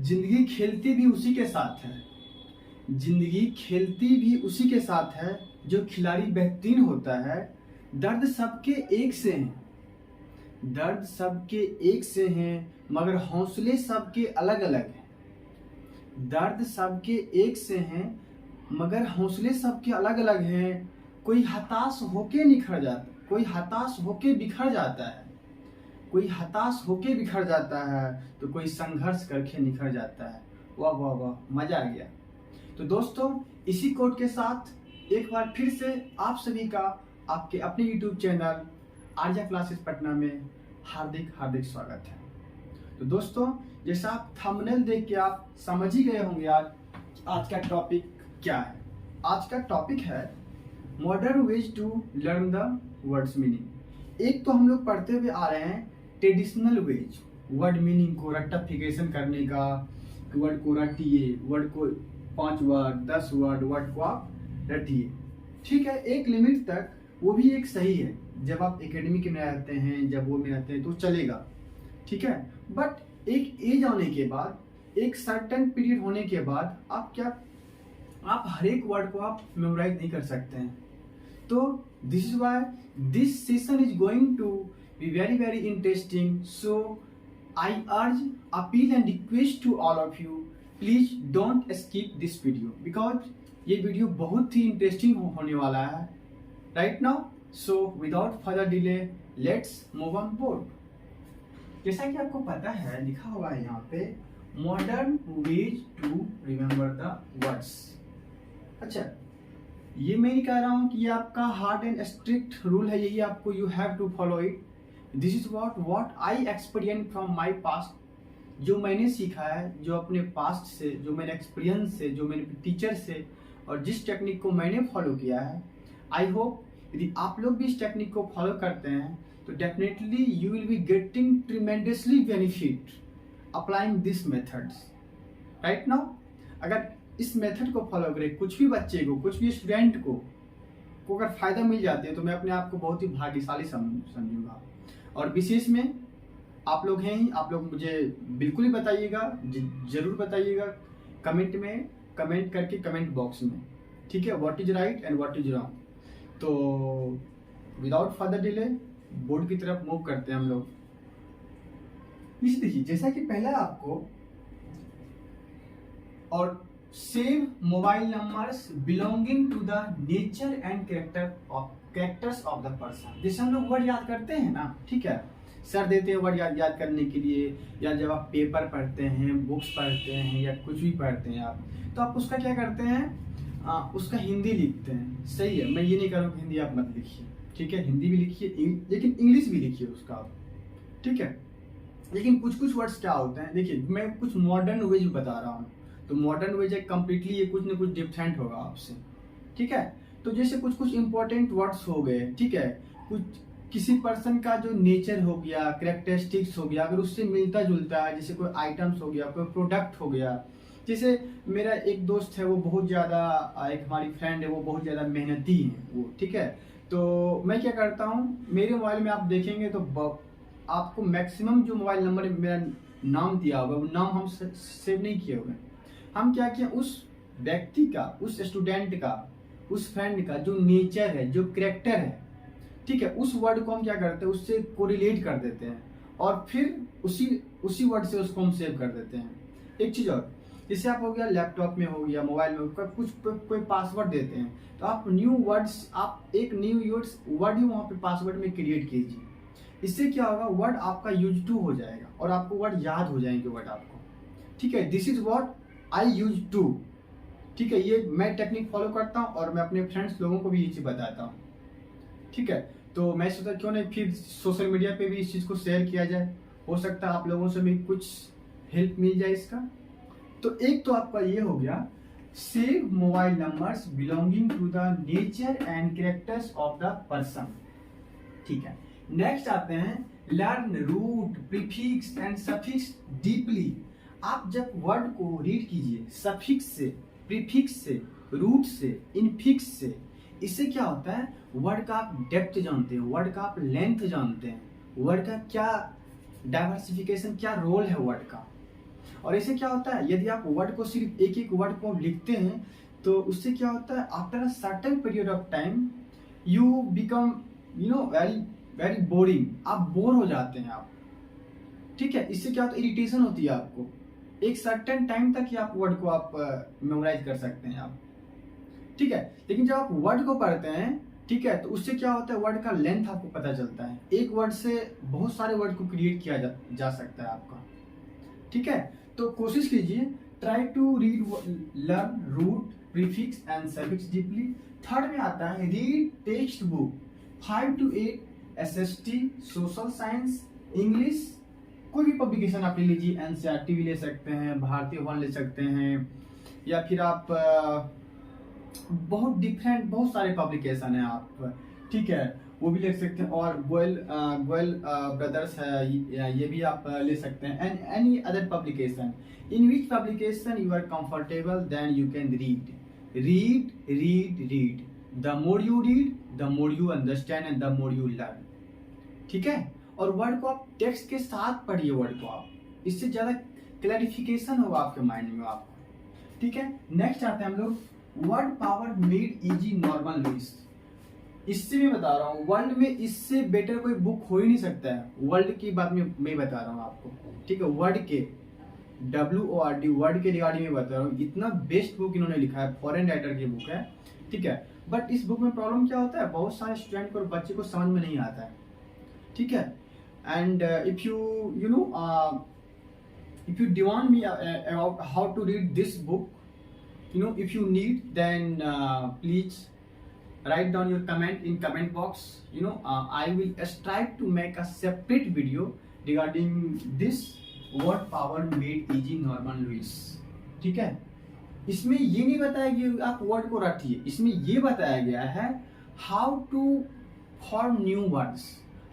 जिंदगी खेलती भी उसी के साथ है। जिंदगी खेलती भी उसी के साथ है जो खिलाड़ी बेहतरीन होता है। दर्द सबके एक से हैं, दर्द सबके एक से हैं, मगर हौसले सबके अलग अलग हैं। दर्द सबके एक से हैं, मगर हौसले सबके अलग अलग हैं। कोई हताश होके निखर जाता, कोई हताश होके बिखर जाता है, कोई हताश होके बिखर जाता है, तो कोई संघर्ष करके निखर जाता है। वाह वाह वाह, मजा आ गया। तो दोस्तों, इसी कोट के साथ एक बार फिर से आप सभी का आपके अपने YouTube channel Arya classes Patna में हार्दिक हार्दिक स्वागत है। तो दोस्तों, जैसा आप थंबनेल देख के आप समझ ही गए होंगे आज का टॉपिक क्या है। आज का टॉपिक है modern ways to learn the words meaning. एक तो हम लोग पढ़ते हुए आ रहे हैं ट्रेडिशनल वेज, वर्ड मीनिंग को रेक्टिफिकेशन करने का, वर्ड को रटिए, वर्ड को 5 वर्ड 10 वर्ड को आप रटिए। ठीक है, एक लिमिट तक वो भी एक सही है। जब आप एकेडमिक में रहते हैं, जब वो में रहते हैं तो चलेगा, ठीक है। बट एक एज आने के बाद, एक सर्टेन पीरियड होने के बाद आप हर एक वर्ड को आप मेमोराइज नहीं कर सकते हैं। तो this is why this session is going to be very very interesting. So I urge, appeal and request to all of you, please don't skip this video, because ये वीडियो बहुत ही इंटरेस्टिंग होने वाला है right now. So without further delay let's move on board. जैसा कि आपको पता है, लिखा हुआ है यहाँ पे modern ways to remember the words. अच्छा, ये मैं नहीं कह रहा हूँ कि ये आपका हार्ड एंड स्ट्रिक्ट रूल है, यही आपको you have to follow it. This is what I experience from my past. जो मैंने सीखा है, जो अपने पास्ट से, जो मेरे एक्सपीरियंस से, जो मेरे टीचर से, और जिस टेक्निक को मैंने फॉलो किया है, आई होप यदि आप लोग भी इस टेक्निक को फॉलो करते हैं तो definitely you will be getting tremendously benefit applying this methods right now. अगर इस मेथड को फॉलो करें, कुछ भी बच्चे को, कुछ भी स्टूडेंट को अगर फायदा मिल जाती है, तो मैं अपने आप को बहुत ही भाग्यशाली समझूंगा। और विशेष में आप लोग हैं ही, आप लोग मुझे बिल्कुल ही बताइएगा, जरूर बताइएगा कमेंट में, कमेंट करके कमेंट बॉक्स में, ठीक है, what is right and what is wrong. तो विदाउट फर्दर डिले बोर्ड की तरफ मूव करते हैं हम लोग। इस देखिए, जैसा कि पहला आपको और save mobile numbers belonging to the nature and characters of the person. जैसे हम लोग वर्ड याद करते हैं ना, ठीक है, सर देते हैं वर्ड याद करने के लिए, या जब आप पेपर पढ़ते हैं, बुक्स पढ़ते हैं, या कुछ भी पढ़ते हैं आप, तो आप उसका क्या करते हैं, उसका हिंदी लिखते हैं। सही है, मैं ये नहीं कह रहा हूँ कि हिंदी आप मत लिखिए, ठीक है, हिंदी भी लिखिए, लेकिन इंग्लिश भी लिखिए उसका आप, ठीक है। लेकिन कुछ कुछ वर्ड्स क्या होते हैं, देखिए मैं कुछ मॉडर्न वेज बता रहा हूँ, तो मॉडर्न वेज है कम्प्लीटली ये कुछ ना कुछ डिफरेंट होगा आपसे, ठीक है। तो जैसे कुछ कुछ इंपॉर्टेंट वर्ड्स हो गए, ठीक है, कुछ किसी पर्सन का जो नेचर हो गया, कैरेक्टरिस्टिक्स हो गया, अगर उससे मिलता जुलता है, जैसे कोई आइटम्स हो गया, कोई प्रोडक्ट हो गया। जैसे मेरा एक दोस्त है, वो बहुत ज़्यादा, एक हमारी फ्रेंड है, वो बहुत ज़्यादा मेहनती है वो, ठीक है। तो मैं क्या करता हूँ, मेरे मोबाइल में आप देखेंगे तो आपको मैक्सिमम जो मोबाइल नंबर मेरा नाम दिया होगा, वो नाम हम सेव नहीं किए हुए। हम क्या किया, उस व्यक्ति का, उस स्टूडेंट का, उस फ्रेंड का जो नेचर है, जो कैरेक्टर है, ठीक है, उस वर्ड को हम क्या करते हैं, उससे कोरिलेट कर देते हैं, और फिर उसी वर्ड से उसको हम सेव कर देते हैं। एक चीज़ और, जैसे आप हो गया लैपटॉप में, हो गया मोबाइल में, कुछ कोई पासवर्ड देते हैं, तो आप न्यू वर्ड्स, आप एक न्यू वर्ड ही वहाँ पे पासवर्ड में क्रिएट कीजिए। इससे क्या होगा, वर्ड आपका यूज टू हो जाएगा और आपको वर्ड याद हो जाएंगे वर्ड आपको, ठीक है। This is what I use to, ठीक है, ये मैं टेक्निक फॉलो करता हूँ और मैं अपने फ्रेंड्स लोगों को भी ये चीज़ बताता हूँ, ठीक है। तो मैं सोचा क्यों नहीं फिर सोशल मीडिया पे भी इस चीज़ को शेयर किया जाए, हो सकता है आप लोगों से भी कुछ हेल्प मिल जाए इसका। तो एक तो आपका ये हो गया, save mobile numbers belonging to the nature and characters of the person, ठीक है। नेक्स्ट आते हैं learn root, prefix and suffix deeply. आप जब वर्ड को रीड कीजिए सफिक्स से, प्रीफिक्स से, रूट से, इनफिक्स से, इससे क्या होता है, वर्ड का आप डेप्थ जानते हैं, वर्ड का आप लेंथ जानते हैं, वर्ड का क्या डाइवर्सिफिकेशन, क्या रोल है वर्ड का। और ऐसे क्या होता है, यदि आप वर्ड को सिर्फ एक एक वर्ड को लिखते हैं तो उससे क्या होता है, after a certain period of time you become very very boring, आप बोर हो जाते हैं आप, ठीक है। इससे क्या होता है, इरिटेशन होती है आपको, एक सर्टेन टाइम तक ही आप वर्ड को आप मेमोराइज कर सकते हैं आप, ठीक है। लेकिन जब आप वर्ड को पढ़ते हैं, ठीक है, तो उससे क्या होता है, वर्ड का लेंथ आपको पता चलता है, एक वर्ड से बहुत सारे वर्ड को क्रिएट किया जा सकता है आपका, ठीक है। तो कोशिश कीजिए, try to read, learn root, prefix and suffix deeply. Third में आता है read text book 5 to 8 SST, social science, English, कोई भी पब्लिकेशन आप ले लीजिए, एनसीईआरटी भी ले सकते हैं, भारतीय वन ले सकते हैं, या फिर आप बहुत सारे पब्लिकेशन है आप, ठीक है, वो भी ले सकते हैं। और गोयल ब्रदर्स है, ये भी आप ले सकते हैं, and any other publication in which publication you are comfortable then you can read read read read. The more you read the more you understand and the more you learn, ठीक है। और वर्ड को आप text के साथ पढ़िए, word को आप, इससे ज्यादा क्लैरिफिकेशन होगा आपके माइंड में आपको, ठीक है। नेक्स्ट आते हैं हम लोग word power made easy Norman Lewis. इससे मैं बता रहा हूँ, वर्ल्ड में इससे बेटर कोई बुक हो ही नहीं सकता है, वर्ल्ड की बात में मैं बता रहा हूँ आपको, ठीक है। वर्ड के WORD वर्ड के रिगार्डिंग में बता रहा हूँ, इतना बेस्ट बुक इन्होंने लिखा है, फॉरेन राइटर की बुक है, ठीक है। बट इस बुक में प्रॉब्लम क्या होता है, बहुत सारे स्टूडेंट को और बच्चे को समझ में नहीं आता है, ठीक है। And if you demand me about how to read this book, if you need, then please write down your comment in comment box. I will strive to make a separate video regarding this word power made easy normal Lewis, ठीक है। इसमें ये नहीं बताया कि आप word को रटिए, इसमें ये बताया गया है how to form new words,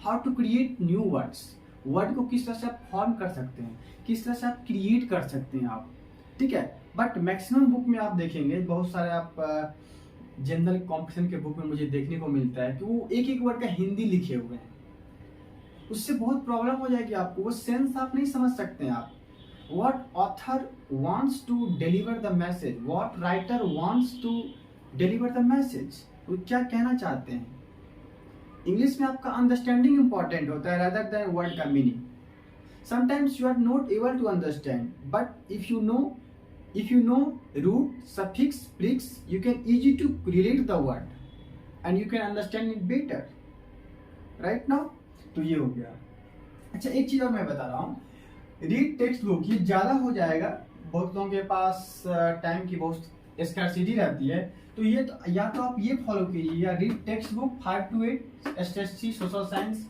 how to create new words, word को किस तरह से आप फॉर्म कर सकते हैं, किस तरह से आप क्रिएट कर सकते हैं आप, ठीक है। बट मैक्सिमम बुक में आप देखेंगे, बहुत सारे आप जनरल कॉम्पिटिशन के बुक में मुझे देखने को मिलता है कि वो एक एक वर्ड का हिंदी लिखे हुए हैं, उससे बहुत प्रॉब्लम हो जाएगी आपको, वो सेंस आप नहीं समझ सकते हैं आप। What author wants to deliver the message, what writer wants to deliver the message, वो क्या कहना चाहते हैं। इंग्लिश में आपका अंडरस्टैंडिंग इंपॉर्टेंट होता है rather than वर्ड का meaning. Sometimes you are not able to understand, but if you know root, suffix, prefix, you can easy to relate the word and you can understand it better, right now। तो ये हो गया। अच्छा, एक चीज और मैं बता रहा हूँ, रीड टेक्स्ट बुक, ये ज्यादा हो जाएगा, बहुत लोगों के पास टाइम की बहुत स्कैर्सिटी रहती है, तो ये तो या तो आप ये फॉलो कीजिए, या read text book 5 to 8 SST, social science.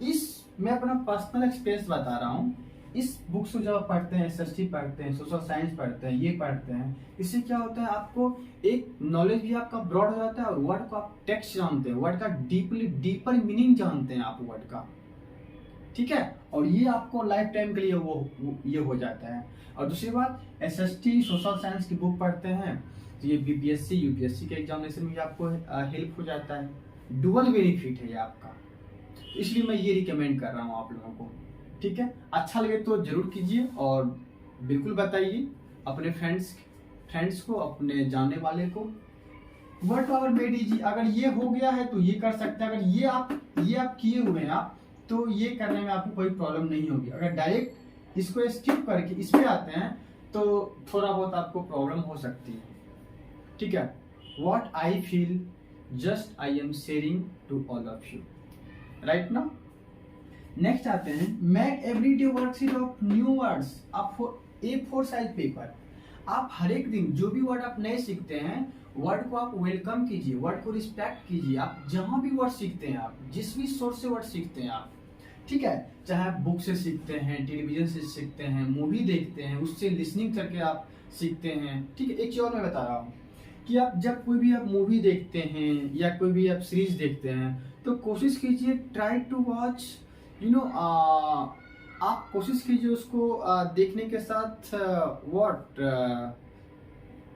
इस मैं अपना पर्सनल एक्सपीरियंस बता रहा हूँ, इस बुक्स को जब आप पढ़ते हैं, एसएसटी पढ़ते हैं, सोशल साइंस पढ़ते हैं, ये पढ़ते हैं, इससे क्या होता है, आपको एक नॉलेज भी आपका ब्रॉड हो जाता है, और वर्ड को आप टेक्स्ट जानते हैं, वर्ड का डीपर मीनिंग जानते हैं आप वर्ड का, ठीक है। और ये आपको लाइफ टाइम के लिए ये हो जाता है। और दूसरी बात, एसएसटी, सोशल साइंस की बुक पढ़ते हैं तो ये बीपीएससी यूपीएससी के एग्जामिनेशन में आपको हेल्प हो जाता है, डुअल बेनिफिट है ये आपका, इसलिए मैं ये रिकमेंड कर रहा हूँ आप लोगों को, ठीक है। अच्छा लगे तो जरूर कीजिए, और बिल्कुल बताइए अपने फ्रेंड्स को, अपने जानने वाले को। वर्ड पावर मेड इजी, अगर ये हो गया है तो ये कर सकते हैं, अगर ये आप किए हुए हैं आप, तो ये करने में आपको कोई प्रॉब्लम नहीं होगी। अगर डायरेक्ट इसको स्किप करके इसमें आते हैं तो थोड़ा बहुत आपको प्रॉब्लम हो सकती है, ठीक है। What I feel just I am sharing to all of you, right now. Next आते हैं make everyday worksheet of new words. आप A4 साइज पेपर, आप हर एक दिन जो भी वर्ड आप नए सीखते हैं, वर्ड को आप वेलकम कीजिए, वर्ड को रिस्पेक्ट कीजिए। आप जहां भी वर्ड सीखते हैं, आप जिस भी सोर्स से वर्ड सीखते हैं आप, ठीक है, चाहे आप बुक से सीखते हैं, टेलीविजन से सीखते हैं, मूवी देखते हैं, उससे लिसनिंग करके आप सीखते हैं, ठीक है। एक चीज और मैं बता रहा हूँ कि आप जब कोई भी आप मूवी देखते हैं या कोई भी आप सीरीज देखते हैं, तो कोशिश कीजिए ट्राई टू वॉच, आप कोशिश कीजिए उसको देखने के साथ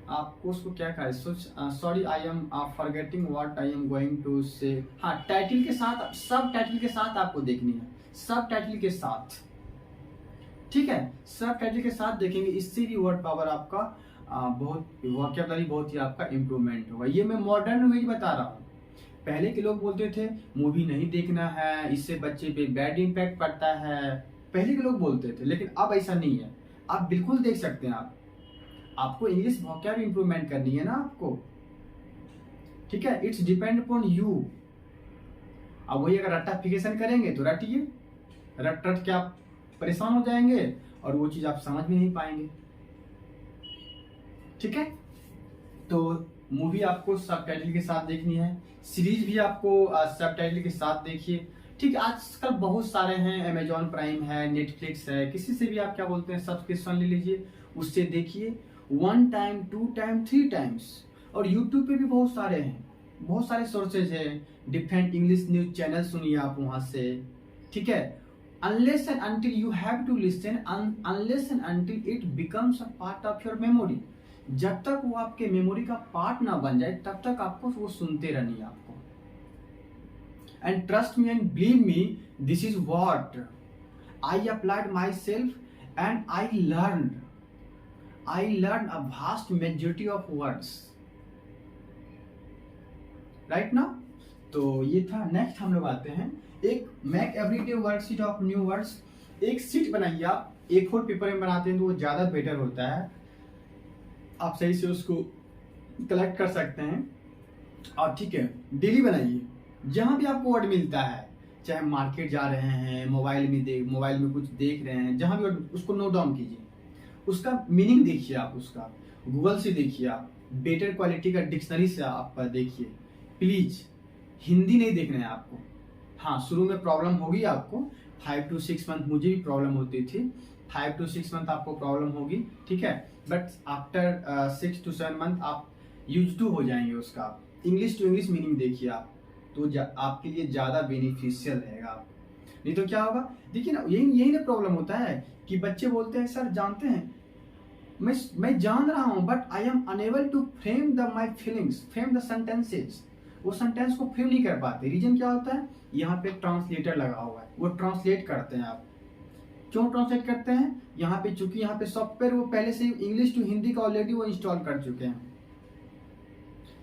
आपको उसको क्या कहा, sorry I am forgetting what I am going to say, हाँ, टाइटल के साथ, सब टाइटल के साथ आपको देखनी है, सब टाइटल के साथ, ठीक है, सब टाइटल के साथ देखेंगे, इससे भी वर्ड पावर आपका बहुत वोकैबुलरी बहुत ही आपका इम्प्रूवमेंट होगा। ये मैं मॉडर्न वे बता रहा हूँ। पहले के लोग बोलते थे मूवी नहीं देखना है, इससे बच्चे पे बैड इम्पैक्ट पड़ता है, पहले के लोग बोलते थे, लेकिन अब ऐसा नहीं है। आप बिल्कुल देख सकते हैं। आपको इंग्लिश वोकैबुलरी इम्प्रूवमेंट करनी है ना आपको, ठीक है, इट्स डिपेंड अपॉन यू। अब वही अगर रट्टाफिकेशन करेंगे तो रटिए, रट रट के आप परेशान हो जाएंगे और वो चीज आप समझ भी नहीं पाएंगे। ठीक है, तो मूवी आपको सबटाइटल के साथ देखनी है, सीरीज भी आपको सबटाइटल के साथ देखिए। ठीक है, आजकल बहुत सारे हैं, अमेजॉन प्राइम है, नेटफ्लिक्स है, किसी से भी आप क्या बोलते हैं सब्सक्रिप्शन ले लीजिए, उससे देखिए 1 टाइम 2 टाइम 3 टाइम्स। और यूट्यूब पे भी बहुत सारे हैं, बहुत सारे सोर्सेज हैं, डिफरेंट इंग्लिश न्यूज चैनल सुनिए आप वहां से। ठीक है, unless and until you have to listen, unless and until it becomes a part of your memory, जब तक वो आपके मेमोरी का पार्ट ना बन जाए तब तक आपको वो सुनते रहनी है आपको। And trust me and believe me, this is what I applied myself and I learn a vast majority of words right now. तो ये था। नेक्स्ट हम लोग आते हैं, एक make everyday worksheet of new words. एक सीट बनाइए आप, A4 पेपर में बनाते हैं तो वो ज्यादा बेटर होता है, आप सही से उसको कलेक्ट कर सकते हैं। और ठीक है, डेली बनाइए, जहां भी आपको वर्ड मिलता है, चाहे मार्केट जा रहे हैं, मोबाइल में कुछ देख रहे हैं, जहां भी वर्ड उसको नोट डाउन कीजिए, उसका मीनिंग देखिए आप, उसका गूगल से देखिए आप, बेटर क्वालिटी का डिक्शनरी से आप देखिए प्लीज। हिंदी नहीं देखना है आपको। हाँ, शुरू में प्रॉब्लम होगी आपको, 5 to 6 मंथ मुझे भी प्रॉब्लम होती थी, 5 to 6 मंथ आपको प्रॉब्लम होगी, ठीक है, बट आफ्टर 6 to 7 मंथ आप यूज टू हो जाएंगे उसका। इंग्लिश टू इंग्लिश मीनिंग देखिए आप, तो आपके लिए ज्यादा बेनिफिशियल रहेगा। नहीं तो क्या होगा, देखिए ना, यही ना प्रॉब्लम होता है कि बच्चे बोलते हैं सर जानते हैं मैं जान रहा हूं but I am unable to frame my feelings, frame the sentences. वो सेंटेंस को फ्रेम नहीं कर पाते। रीजन क्या होता है, यहाँ पे ट्रांसलेटर लगा हुआ है, वो ट्रांसलेट करते हैं। आप क्यों ट्रांसलेट करते हैं, यहाँ पे चूंकि यहाँ पे सॉफ्टवेयर वो पहले से इंग्लिश टू हिंदी का ऑलरेडी वो इंस्टॉल कर चुके हैं।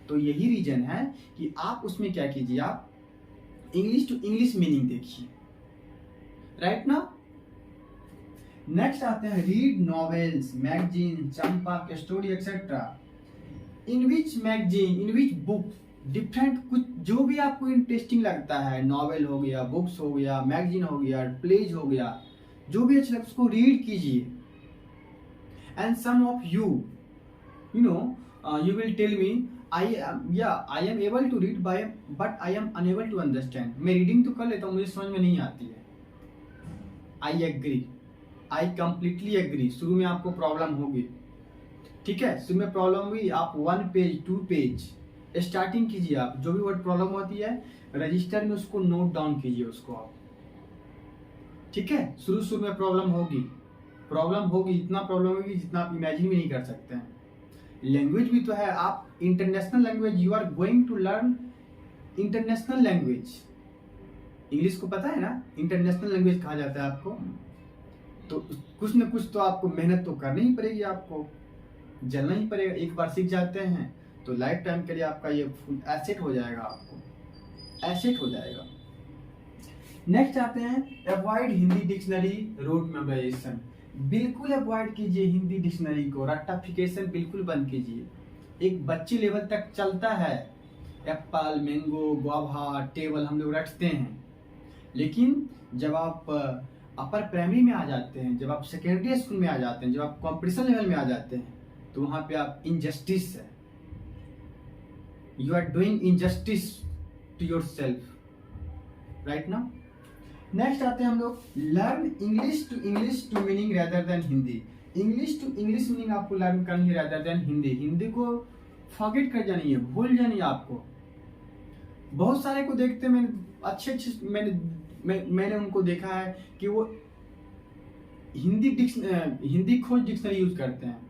तो यही रीजन है कि आप उसमें क्या कीजिए, आप इंग्लिश टू इंग्लिश मीनिंग देखिए, राइट ना। नेक्स्ट आते हैं, read novels, magazine, Champa story etcetera. In which magazine, in which book, different कुछ जो भी आपको इंटरेस्टिंग लगता है, नॉवेल हो गया, बुक्स हो गया, मैगजीन हो गया, प्लेज हो गया, जो भी अच्छा लगता है उसको रीड कीजिए। And some of you know you will tell me I am able to read but I am unable to understand. मैं रीडिंग तो कर लेता हूँ, मुझे समझ में नहीं आती है। I agree, I completely agree. शुरू में आपको प्रॉब्लम होगी, ठीक है, शुरू में प्रॉब्लम हुई, आप 1 पेज 2 पेज स्टार्टिंग कीजिए। आप जो भी वर्ड प्रॉब्लम होती है रजिस्टर में उसको नोट डाउन कीजिए उसको आप, ठीक है। शुरू में प्रॉब्लम होगी, इतना प्रॉब्लम होगी जितना आप इमेजिन भी नहीं कर सकते हैं। लैंग्वेज भी तो है, आप international language, you are going to learn international language. English को पता है ना, इंटरनेशनल लैंग्वेज कहा जाता है आपको। तो कुछ न कुछ तो आपको मेहनत तो करनी ही पड़ेगी, आपको जलना ही पड़ेगा। एक बार सीख जाते हैं तो लाइफ टाइम के लिए आपका ये फुल एसेट हो जाएगा, आपको एसेट हो जाएगा। नेक्स्ट आते हैं, avoid Hindi dictionary root memorization. बिल्कुल अवॉइड कीजिए हिंदी डिक्शनरी को, रट्टाफिकेशन बिल्कुल बंद कीजिए। एक बच्चे लेवल तक चलता है, एप्पल, मैंगो, गुआवा, टेबल हम लोग रटते हैं, लेकिन जब आप अपर प्राइमरी में आ जाते हैं, जब आप सेकेंडरी स्कूल में आ जाते हैं, जब आप कॉम्पिटिशन लेवल में आ जाते हैं, तो वहां पे आप इनजस्टिस है, you are doing injustice to yourself, right ना। नेक्स्ट आते हैं हम लोग, learn English to meaning rather than Hindi. English to English meaning आपको लर्न करनी है रेदर देन हिंदी। हिंदी को फॉरगेट कर जानी है, भूल जानी है आपको। बहुत सारे को देखते मैंने अच्छे मैंने उनको देखा है कि वो हिंदी खोज डिक्शनरी यूज करते हैं,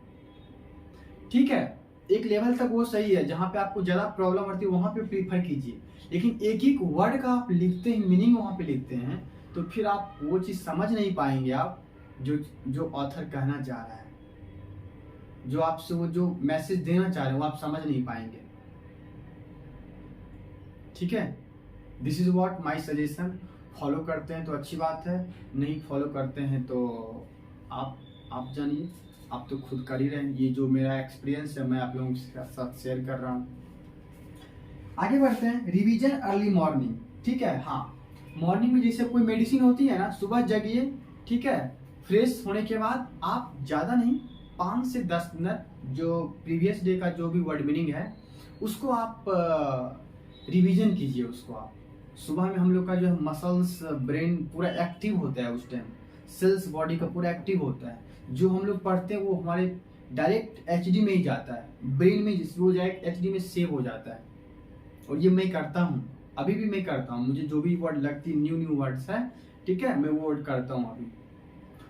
ठीक है। एक लेवल तक वो सही है, जहां पे आपको ज्यादा प्रॉब्लम होती है वहां पे प्रीफर कीजिए, लेकिन एक एक वर्ड का आप लिखते हैं, मीनिंग वहां पे लिखते हैं, तो फिर आप वो चीज समझ नहीं पाएंगे, आप जो ऑथर कहना चाह रहा है, जो आपसे वो जो मैसेज देना चाह रहे हैं वो आप समझ नहीं पाएंगे। ठीक है, this is what my suggestion. Follow करते हैं तो अच्छी बात है, नहीं फॉलो करते हैं तो आप जानिए, आप तो खुद कर ही रहे हैं। ये जो मेरा एक्सपीरियंस है मैं आप लोगों के साथ शेयर कर रहा हूँ। आगे बढ़ते हैं, रिवीजन अर्ली मॉर्निंग। ठीक है, हाँ, मॉर्निंग में जैसे कोई मेडिसिन होती है ना, सुबह जगिए, ठीक है, फ्रेश होने के बाद आप ज़्यादा नहीं 5 से 10 मिनट जो प्रीवियस डे का जो भी वर्ड मीनिंग है उसको आप रिवीजन कीजिए। उसको आप सुबह में हम लोग का जो है मसल्स ब्रेन पूरा एक्टिव होता है, उस टाइम सेल्स बॉडी का पूरा एक्टिव होता है। जो हम लोग पढ़ते हैं वो हमारे डायरेक्ट एचडी में ही जाता है, ब्रेन में वो डायरेक्ट एचडी में सेव हो जाता है। और ये मैं करता हूँ, अभी भी मैं करता हूँ। मुझे जो भी वर्ड लगती न्यू वर्ड्स है, ठीक है, मैं वो वर्ड करता हूँ अभी,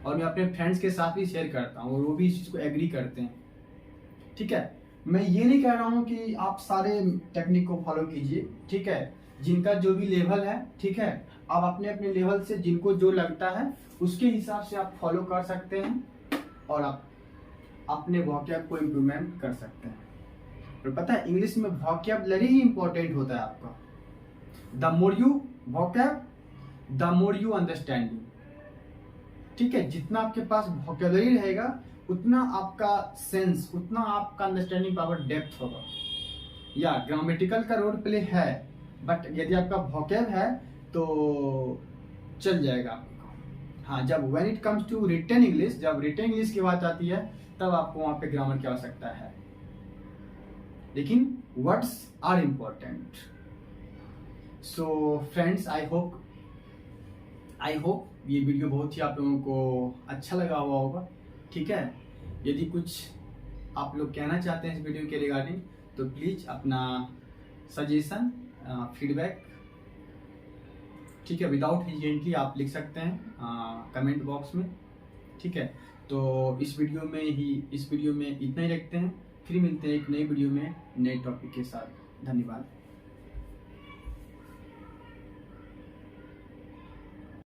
और मैं अपने फ्रेंड्स के साथ भी शेयर करता हूँ और वो भी इस चीज़ को एग्री करते हैं। ठीक है, मैं ये नहीं कह रहा हूँ कि आप सारे टेक्निक को फॉलो कीजिए। ठीक है, जिनका जो भी लेवल है, ठीक है, आप अपने अपने लेवल से जिनको जो लगता है उसके हिसाब से आप फॉलो कर सकते हैं और आप अपने वोकैब को इम्प्रूवमेंट कर सकते हैं। और पता है इंग्लिश में वोकैबुलरी ही इंपॉर्टेंट होता है आपका। The more you vocab the more you understanding. ठीक है, जितना आपके पास वोकैबुलरी रहेगा उतना आपका सेंस, उतना आपका अंडरस्टैंडिंग पावर डेप्थ होगा। या ग्रामेटिकल का रोल प्ले है, बट यदि आपका वोकैब है तो चल जाएगा आपको। हाँ, जब when it comes to written English, जब रिटन इंग्लिश की बात आती है तब आपको वहां पे ग्रामर की आवश्यकता है, लेकिन words are important. So friends, I hope ये वीडियो बहुत ही आप लोगों को अच्छा लगा हुआ होगा। ठीक है, यदि कुछ आप लोग कहना चाहते हैं इस वीडियो के रिगार्डिंग तो प्लीज़ अपना सजेशन, फीडबैक, ठीक है, विदाउट हेजिटेंटली आप लिख सकते हैं कमेंट बॉक्स में। ठीक है, तो इस वीडियो में इतना ही रखते हैं, फिर मिलते हैं एक नई वीडियो में नए टॉपिक के साथ। धन्यवाद।